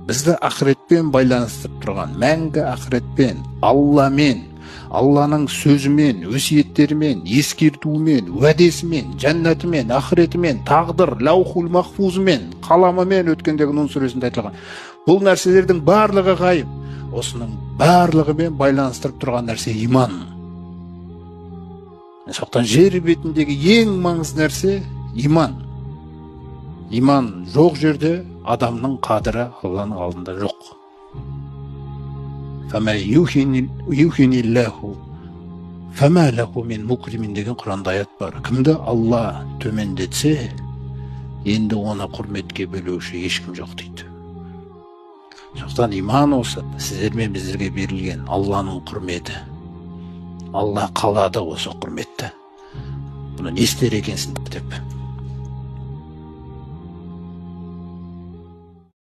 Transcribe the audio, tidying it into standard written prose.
бізді ақыретпен байланыстырып тұрған, мәңгі ақыретпен, Алламен, Алланың сөзімен, өсиеттерімен, ескертуімен, уәдесімен, жәннатымен, ақыретімен, тағдыр, лаухул махфузымен, қаламымен өткендегі Нун сүресінде айтылған. Бұл нәрселердің барлығы ғайып. Осының барлығымен байланыстырып тұрған нәрсе иман. Сондықтан жер бетіндегі ең маңызды нәрсе иман. Иман жоқ жерде адамның қадірі Алланың алдында жоқ. فَمَا يُحْيِنِ اللَّهُ فَمَا لَهُ مِنْ مُكْرِمٍ деген Құранда аят бар. Кімді Алла төмендетсе, енді оны құрметке бөлеуші ешкім жоқ дейді. Сондықтан иман осы сіздер мен біздерге берілген Алланың құрметі. Алла қалады осы құрметті. Бұны не істер екенсің деп.